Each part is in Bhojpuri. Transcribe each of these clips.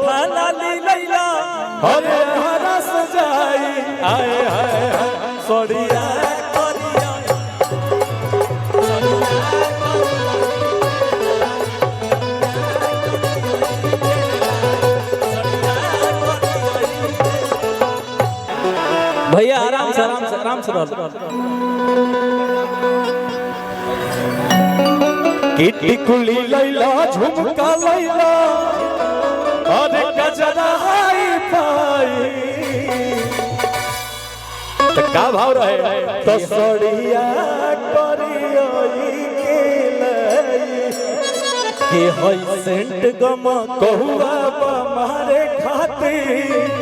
उठाना ली लैला अरे हरा सजाई आए हाय सड़िया भैया आराम से आराम से आराम से किटी कुली लैला झुमका लैला अरे गजरा हाई पाई तो का भाव रहे तो सड़िया करियोई के होई सेंट गम कहुआ मारे खातिर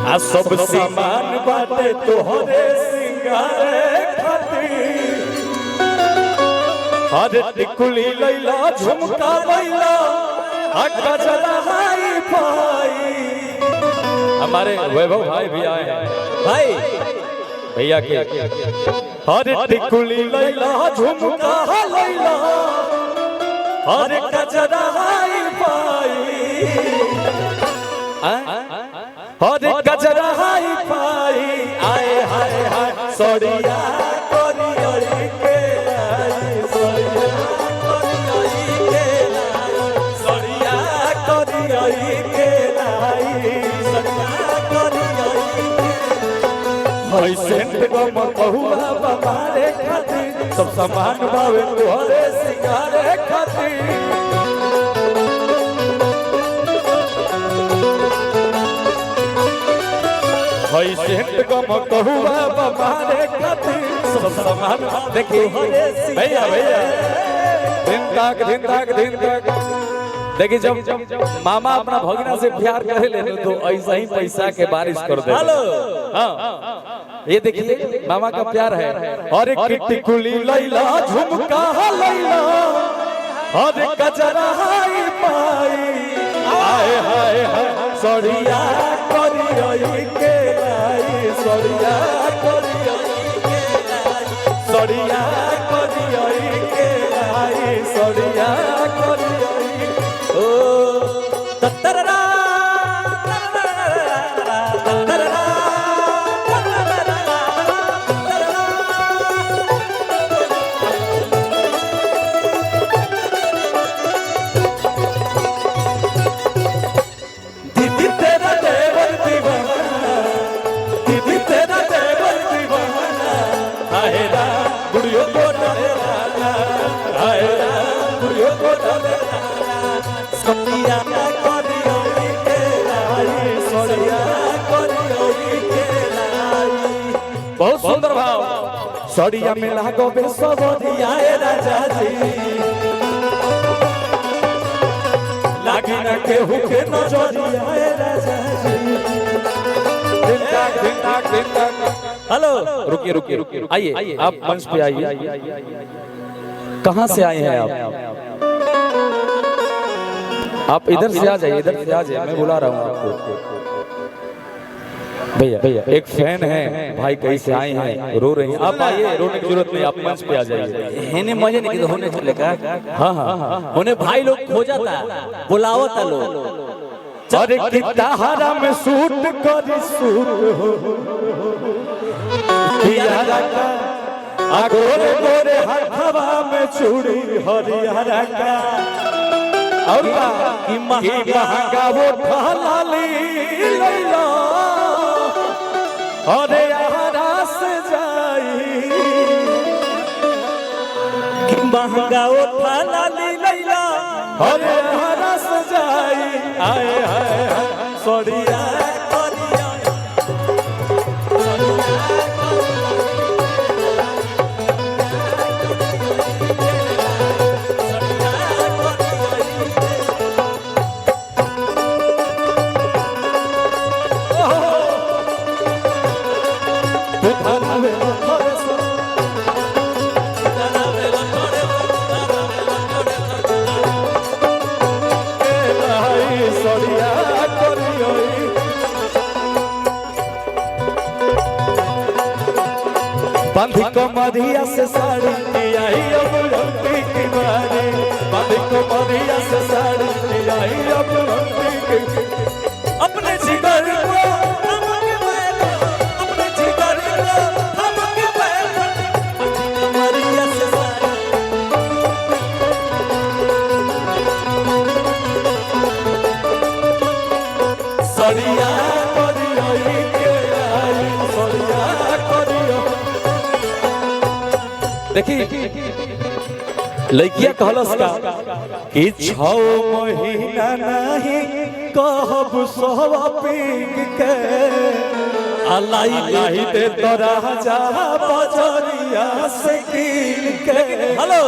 आ सब सामान बाटे तोहरे सिंगारे खातिर अरे टिकुली लैला झुमका लैला गजरा हाई पाई। हमारे वैभव भाई भी आए हैं भाई भैया के अरे टिकुली लैला झुमका लैला अरे गजरा हाई पाई अरे गजरा हाई पाई आए हाय हाय सड़िया करियोई के लाई सड़िया करियोई के लाई सड़िया करियोई के लाई सड़िया करियोई के सेंट गम कहुआ बारे खातिर सब सामान बावे तोहरे सिंगारे खातिर हई सेंट गम कहुआ बारे खातिर सब सामान देखिए भैया भैया दिन तक देखिए जब मामा अपना भगिना से प्यार करे ले तो ऐसा ही पैसा के बारिश कर दे। हेलो हाँ ये देखिए मामा का प्यार है। और किट्टी कुली लैला झुमका लैला और गजरा हाई पाई आए हाय हाय सड़िया करियोई के लाई सड़िया करियोई के लाई सड़िया करियोई के लाई सड़िया करियोई ओ ततरा बहुत सुंदर भाव सड़िया में लागो बे सबरिया राजा जी लागी ना केहू के नजरिया राजा जी। दिन तक हेलो रुकिए आइए आप मंच पे आइए। कहाँ से आए हैं आप इधर से आ जाइए मैं बुला रहा हूँ आपको। भैया एक फैन है भाई कहीं से आए हैं रो रहे हैं आप आइए रोने की जरूरत नहीं आप मंच पे आ जाइए। हेने मजे नहीं होने चले का हाँ होने भाई लोग खोजता बुलावता लोग अरे कितना हरा में सूट करी सूट हो हरा का गोरे गोरे हवा में चूड़ी हरिहरा का और की महंगा वो ढाली लैला अरे हरा से जाई कि महंगा उठाना ली लैला अरे हरा से जाई आए हाय सड़िया बांधी को मधिया से साड़ी आई अब रंगी की मारी बांधी को मधिया से साड़ी आई अब रंगी की सरिया करियो के आई सरिया करियो। देखी लड़किया कहलस का कि 6 महीना नहीं कहब सब पीक के अलाई लाई दे तोरा जा बजरिया से कीन के। हेलो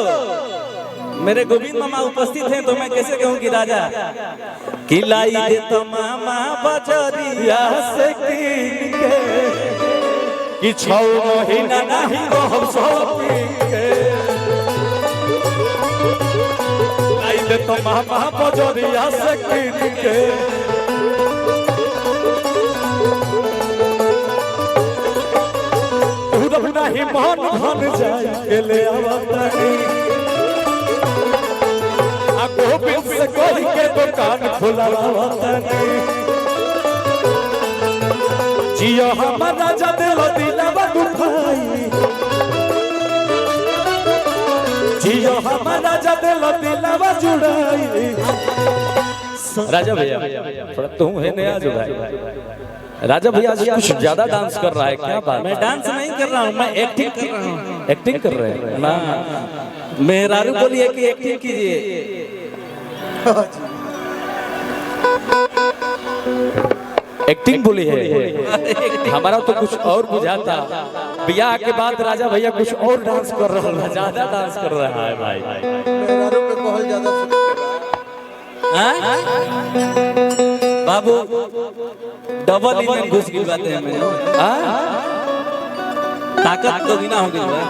मेरे गोविंद मामा उपस्थित हैं तो मैं कैसे कहूँ कि राजा कि लाई दे तो मामा बजरिया से कीन के कि 6 महीना नहीं कहब सब पीक के लाई दे तो मामा बजरिया से कीन के। नहीं मन भन जाए के ले आवतानी आ गोविंद से कही के दुकान खोलावतानी जियो हमारा जदिल दिलवा दुखाई जियो हमारा जदिल दिलवा जुड़ाई। राजा भैया थोड़ा तुम है नया जो भाई राजा भैया आज कुछ ज्यादा डांस कर रहा है क्या बात? मैं डांस नहीं कर रहा हूँ, मैं एक्टिंग कर रहा हूँ। एक्टिंग कर रहे हैं ना मेहरारू बोलिए कि एक्टिंग कीजिए। एक्टिंग बोली है हमारा तो कुछ और बुझाता। ब्याह के बाद राजा भैया कुछ और डांस कर रहा है, ज्यादा डांस कर रहा है भाई। बाबू डबल इंजन घुस गई बात है में ताकत तो बिना हो गई है।